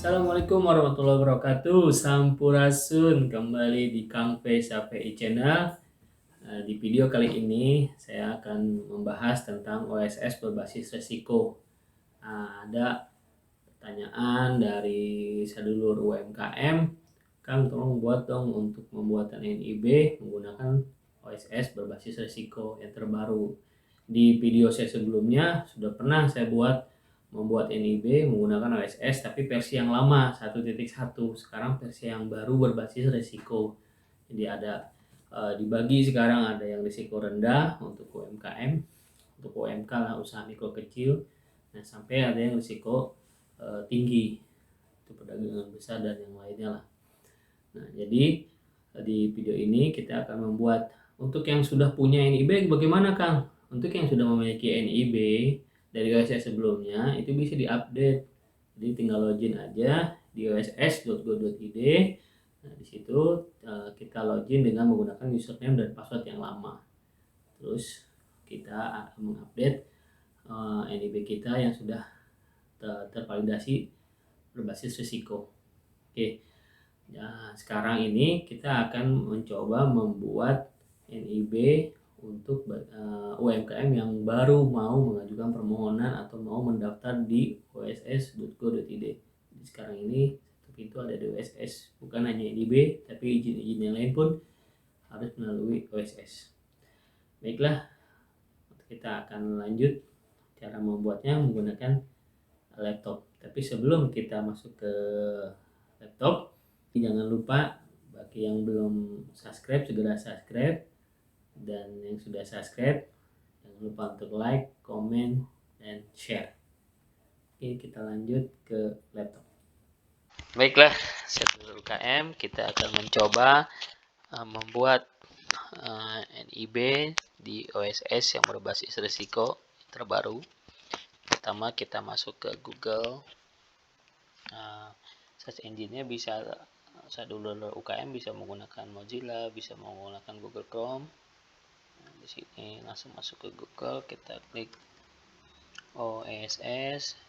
Assalamualaikum warahmatullahi wabarakatuh. Sampurasun, kembali di Kang P KPI Channel. Di video kali ini saya akan membahas tentang OSS berbasis resiko. Ada pertanyaan dari sedulur UMKM, Kang tolong buat dong untuk pembuatan NIB menggunakan OSS berbasis resiko yang terbaru. Di video saya sebelumnya sudah pernah saya membuat NIB menggunakan OSS tapi versi yang lama 1.1. Sekarang versi yang baru berbasis resiko. Jadi ada dibagi sekarang, ada yang risiko rendah untuk UMKM, untuk UMK lah, usaha mikro kecil. Nah, sampai ada yang risiko tinggi, itu perdagangan besar dan yang lainnya lah. Nah, jadi di video ini kita akan membuat untuk yang sudah punya NIB bagaimana, Kang? Untuk yang sudah memiliki NIB dari OSS sebelumnya itu bisa diupdate. Jadi tinggal login aja di oss.go.id. Nah, di situ kita login dengan menggunakan username dan password yang lama. Terus kita akan mengupdate NIB kita yang sudah tervalidasi berbasis risiko. Oke. Nah, sekarang ini kita akan mencoba membuat NIB untuk UMKM yang baru mau mengajukan permohonan atau mau mendaftar di oss.go.id. Sekarang ini itu ada di OSS, bukan hanya NIB tapi izin-izin yang lain pun harus melalui OSS. Baiklah, kita akan lanjut cara membuatnya menggunakan laptop. Tapi sebelum kita masuk ke laptop, jangan lupa bagi yang belum subscribe segera subscribe, dan yang sudah subscribe jangan lupa untuk like, komen, dan share. Oke, kita lanjut ke laptop. Baiklah, sedulur UKM, kita akan mencoba membuat NIB di OSS yang berbasis risiko terbaru. Pertama kita masuk ke Google. Search engine-nya bisa sedulur UKM bisa menggunakan Mozilla, bisa menggunakan Google Chrome. Di sini langsung masuk ke Google, kita klik oss.go.id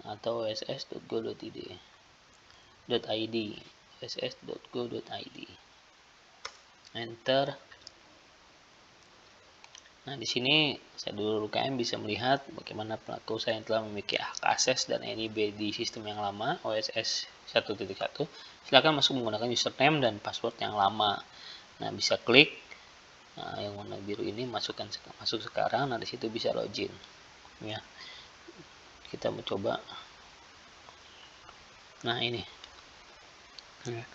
atau oss.go.id oss.go.id. Enter. Nah, di sini sedulur UKM bisa melihat bagaimana pelaku usaha yang telah memiliki hak akses dan NIB di sistem yang lama OSS 1.1. Silakan masuk menggunakan username dan password yang lama. Nah, bisa klik yang warna biru ini, masuk sekarang. Nah, di situ bisa login. Ya. Kita mencoba. Nah, ini. Ya.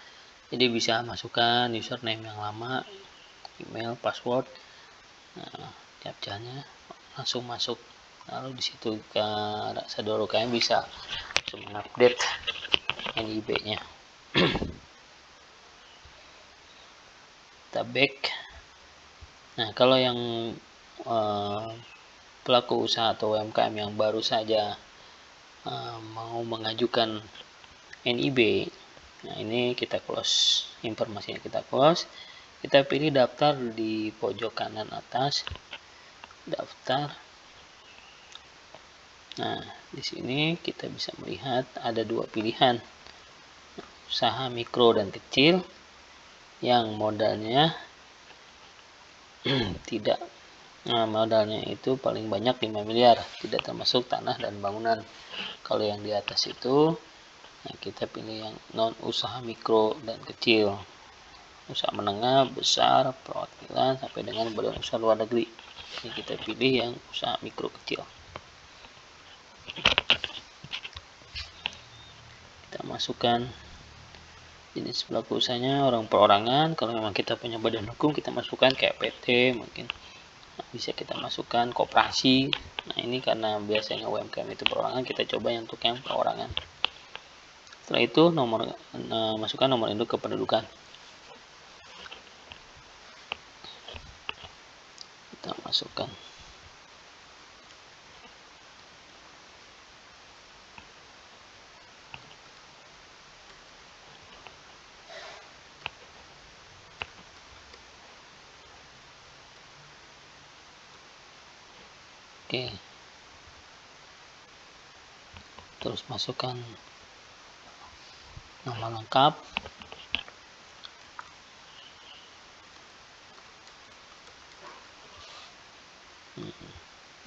Jadi bisa masukkan username yang lama, email, password. Nah, captcha-nya langsung masuk. Lalu di situ sedulur UKM bisa mengupdate NIB-nya. Kita back. Nah, kalau yang pelaku usaha atau UMKM yang baru saja mau mengajukan NIB, nah ini kita close, informasinya kita close. Kita pilih daftar di pojok kanan atas, daftar. Nah, di sini kita bisa melihat ada dua pilihan, usaha mikro dan kecil, yang modalnya tidak, modalnya itu paling banyak 5 miliar, tidak termasuk tanah dan bangunan. Kalau yang di atas itu, nah kita pilih yang non usaha mikro dan kecil, usaha menengah, besar, perwakilan sampai dengan badan usaha luar negeri. Ini kita pilih yang usaha mikro kecil. Kita masukkan jenis pelaku usahanya, orang perorangan. Kalau memang kita punya badan hukum, kita masukkan kayak PT mungkin. Nah, bisa kita masukkan koperasi. Nah, ini karena biasanya UMKM itu perorangan, kita coba yang untuk yang perorangan. Setelah itu masukkan nomor induk kependudukan. Kita masukkan. Oke, terus masukkan nama lengkap,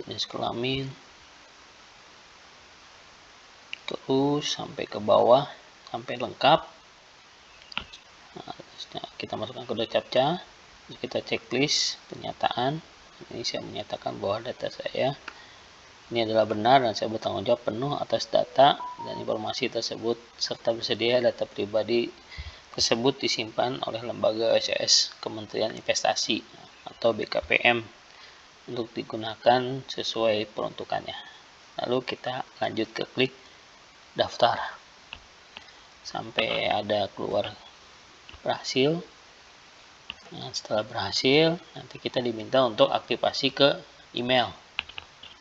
jenis kelamin, terus sampai ke bawah sampai lengkap. Nah, kita masukkan kode captcha, kita checklist pernyataan. Ini saya menyatakan bahwa data saya ini adalah benar dan saya bertanggung jawab penuh atas data dan informasi tersebut, serta bersedia data pribadi tersebut disimpan oleh lembaga OSS Kementerian Investasi atau BKPM untuk digunakan sesuai peruntukannya. Lalu kita lanjut ke klik daftar sampai ada keluar berhasil. Nah, setelah berhasil, nanti kita diminta untuk aktifasi ke email.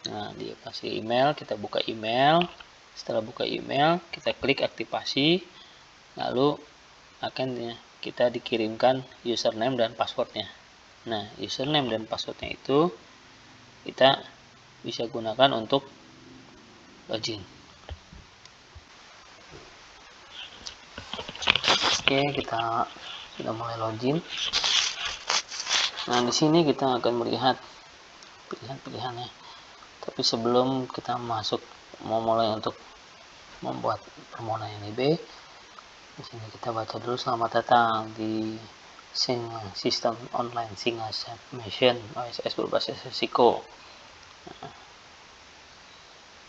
Nah, di aplikasi email, kita buka email. Setelah buka email, kita klik aktivasi. Lalu akan kita dikirimkan username dan passwordnya. Nah, username dan passwordnya itu kita bisa gunakan untuk login. Oke, kita sudah mulai login. Nah, di sini kita akan melihat pilihan-pilihannya. Tapi sebelum kita mulai untuk membuat permohonan NIB, di sini kita baca dulu selamat datang di sistem online Singa Submission OSS berbasis risiko. Nah,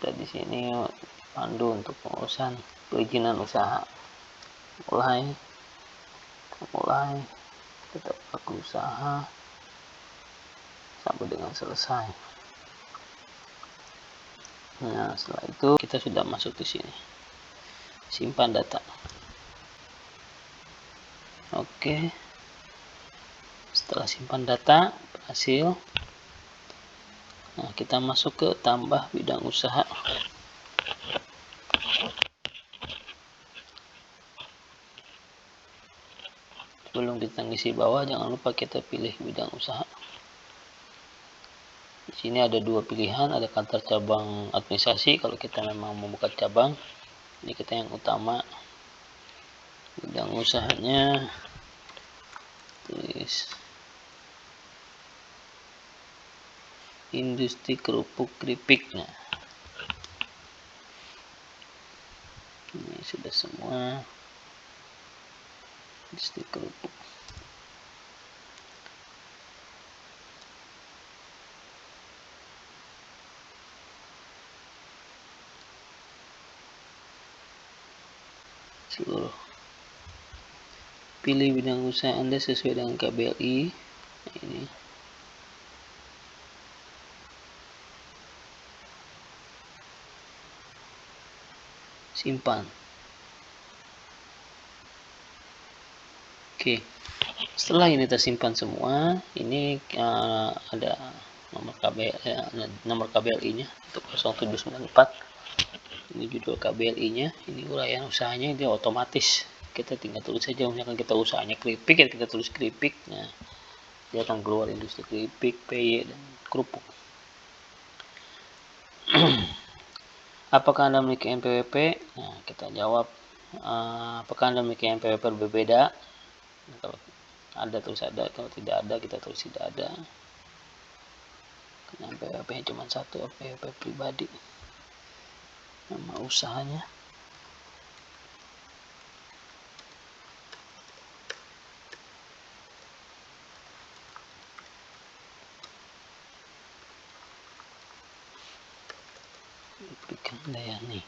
dan di sini pandu untuk pengurusan perizinan usaha. Mulai tetap pelaku usaha sampai dengan selesai. Nah, setelah itu kita sudah masuk di sini. Simpan data. Oke. Setelah simpan data berhasil. Nah, kita masuk ke tambah bidang usaha. Sebelum kita ngisi bawah, jangan lupa kita pilih bidang usaha. Di sini ada dua pilihan, ada kantor cabang administrasi kalau kita memang membuka cabang. Ini kita yang utama. Bidang usahanya tulis industri kerupuk keripik. Nah, ini sudah semua industri kerupuk. Seluruh. Pilih bidang usaha Anda sesuai dengan KBLI. Nah, ini. Simpan. Oke. Setelah ini tersimpan semua, ini ada nomor KBLI-nya untuk 0794. Ini judul KBLI-nya, ini uraian usahanya, itu otomatis. Kita tinggal tulis saja, misalkan kita usahanya keripik, ya kita tulis keripik. Nah, dia akan keluar industri keripik, PY, dan kerupuk. Apakah Anda memiliki NPWP? Nah, kita jawab, apakah Anda memiliki NPWP berbeda? Nah, kalau ada tulis ada, kalau tidak ada kita tulis tidak ada. Karena NPWP cuma satu, NPWP pribadi. Nama usahanya. Berikan layani.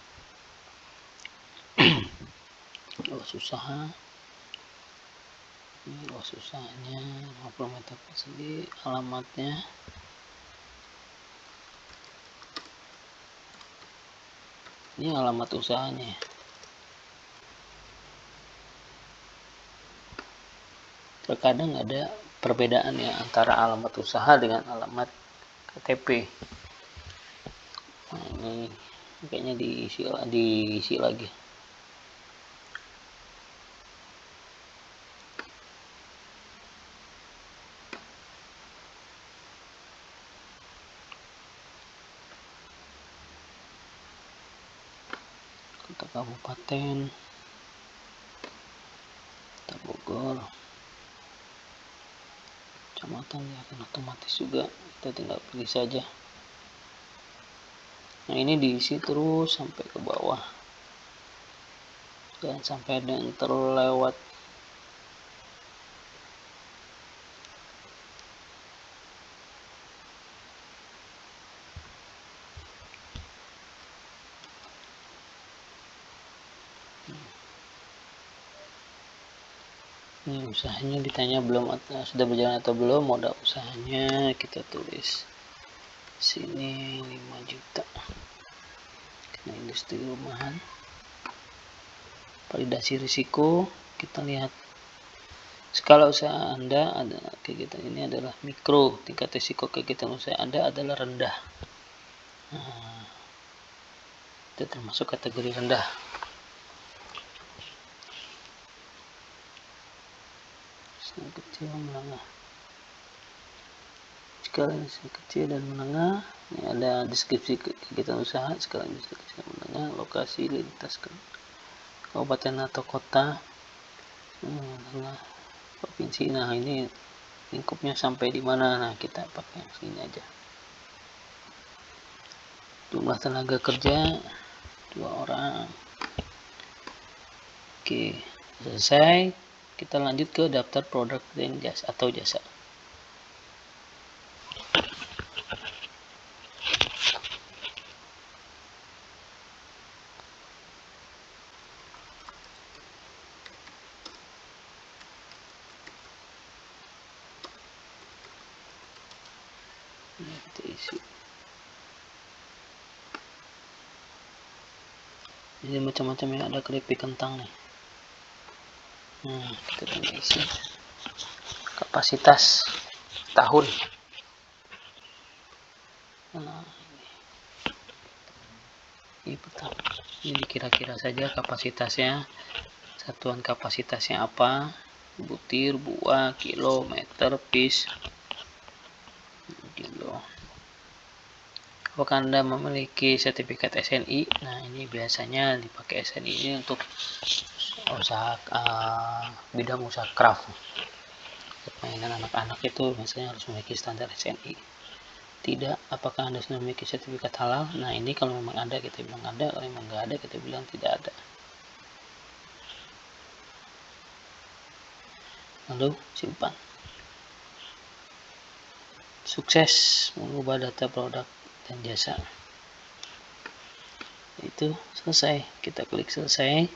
Luas usaha. Ini luas usahanya 50 meter persegi, alamatnya. Ini alamat usahanya. Terkadang ada perbedaan ya antara alamat usaha dengan alamat KTP. Nah, ini kayaknya diisi lagi. untuk kabupaten Kota Bogor, kecamatan ya akan otomatis juga, kita tinggal pilih saja. Nah ini diisi terus sampai ke bawah, jangan sampai ada yang terlewat. Ini usahanya ditanya belum, sudah berjalan atau belum, modal usahanya kita tulis sini 5 juta karena industri rumahan. Validasi risiko, kita lihat skala usaha Anda ada kegiatan ini adalah mikro, tingkat risiko kegiatan usaha Anda adalah rendah. Nah, itu termasuk kategori rendah. Skala kecil menengah, skala kecil dan menengah. Ini ada deskripsi kegiatan usaha, skala industri kecil dan menengah, lokasi lintas kabupaten atau kota, provinsi. Nah ini lingkupnya sampai di mana, nah kita pakai yang sini aja. Jumlah tenaga kerja 2 orang. Oke, selesai. Kita lanjut ke daftar produk dan jasa atau jasa. Ini kita isi. Ini macam-macam yang ada keripik kentang nih. Nah, kita tinggal isi kapasitas tahun. Nah, ini pertama, ini kira-kira saja kapasitasnya, satuan kapasitasnya apa, butir, buah, kilo, meter, piece, kilo. Apakah Anda memiliki sertifikat SNI? Nah ini biasanya dipakai SNI ini untuk usaha bidang usaha craft. Permainan anak-anak itu biasanya harus memiliki standar SNI. Tidak, apakah Anda sudah memiliki sertifikat halal? Nah ini kalau memang ada kita bilang ada, kalau memang nggak ada kita bilang tidak ada. Lalu simpan. Sukses mengubah data produk dan jasa. Itu selesai, kita klik selesai.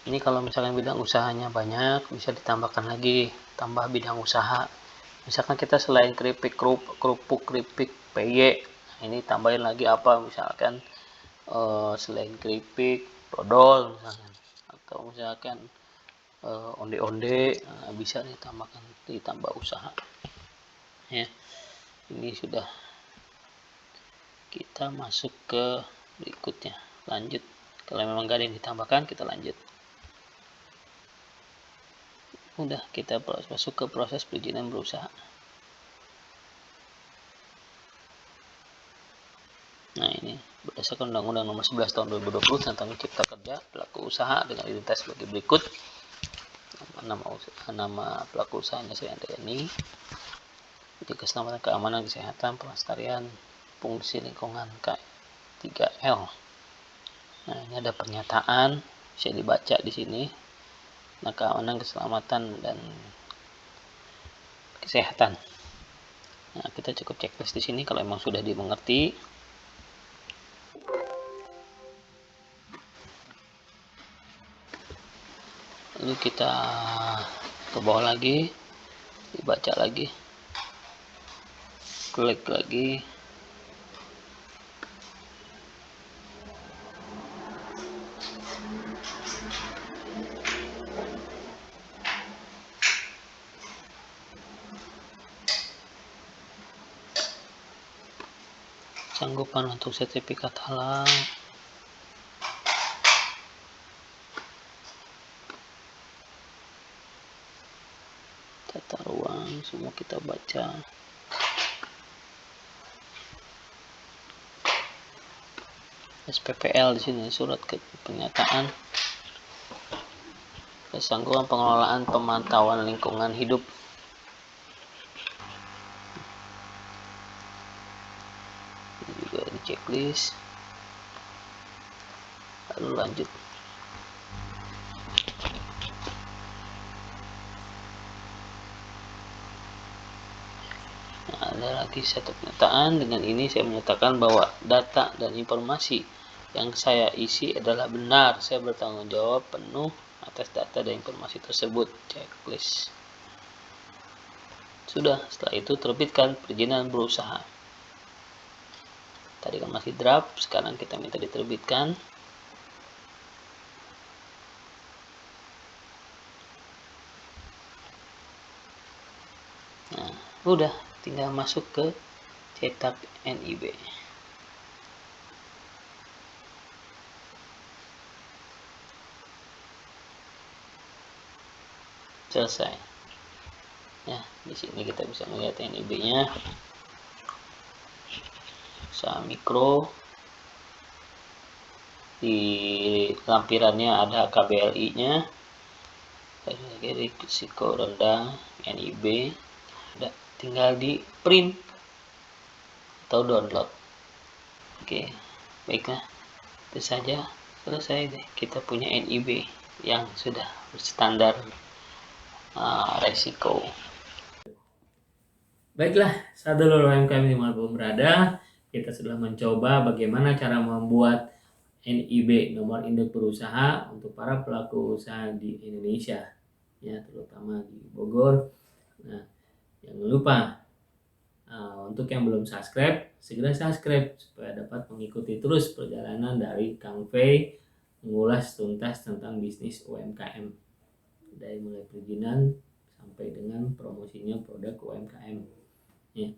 Ini kalau misalkan bidang usahanya banyak, bisa ditambahkan lagi, tambah bidang usaha. Misalkan kita selain keripik kerupuk keripik PY, ini tambahin lagi apa, misalkan selain keripik dodol misalkan, atau misalkan onde-onde, bisa ditambah usaha ya. Ini sudah, kita masuk ke berikutnya, lanjut. Kalau memang gak ada yang ditambahkan, kita lanjut. Udah, kita masuk ke proses perizinan berusaha. Nah ini berdasarkan Undang-Undang Nomor 11 Tahun 2020 tentang Cipta Kerja, pelaku usaha dengan identitas sebagai berikut. Nama pelaku usahanya saya ini, keselamatan, keamanan, kesehatan, pelestarian, fungsi lingkungan K3L. Nah ini ada pernyataan, bisa dibaca di sini. Nah keamanan, keselamatan dan kesehatan. Nah kita cukup checklist di sini kalau memang sudah dimengerti. Lalu kita ke bawah lagi, dibaca lagi, klik lagi, sanggupan untuk sertifikat halal, tata ruang, semua kita baca. SPPL di sini, surat pernyataan kesanggupan pengelolaan pemantauan lingkungan hidup. Ini juga di checklist. Lalu lanjut. Nah, ada lagi satu pernyataan. Dengan ini saya menyatakan bahwa data dan informasi yang saya isi adalah benar. Saya bertanggung jawab penuh atas data dan informasi tersebut. Checklist. Sudah, setelah itu terbitkan perizinan berusaha. Tadi kan masih draft, sekarang kita minta diterbitkan. Nah, udah, tinggal masuk ke cetak NIB. Selesai. Ya, di sini kita bisa melihat NIB-nya. Usaha mikro. Di lampirannya ada KBLI-nya. Risiko rendah, NIB. Udah, tinggal di print atau download. Oke, baiklah. Itu saja, selesai deh. Kita punya NIB yang sudah berstandar resiko. Baiklah, saudara UMKM dimanapun berada, kita sudah mencoba bagaimana cara membuat NIB, nomor induk berusaha, untuk para pelaku usaha di Indonesia, ya, terutama di Bogor. Nah, jangan lupa untuk yang belum subscribe, segera subscribe supaya dapat mengikuti terus perjalanan dari Kang Fei mengulas tuntas tentang bisnis UMKM, dari mulai perizinan sampai dengan promosinya produk UMKM. Ya.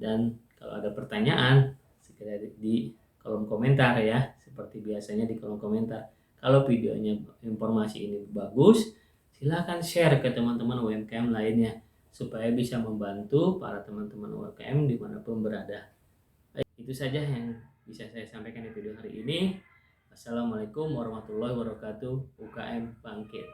Dan kalau ada pertanyaan, segera di kolom komentar ya, seperti biasanya di kolom komentar. Kalau videonya, informasi ini bagus, silahkan share ke teman-teman UMKM lainnya supaya bisa membantu para teman-teman UMKM dimanapun berada. Itu saja yang bisa saya sampaikan di video hari ini. Assalamualaikum warahmatullahi wabarakatuh. UKM bangkit.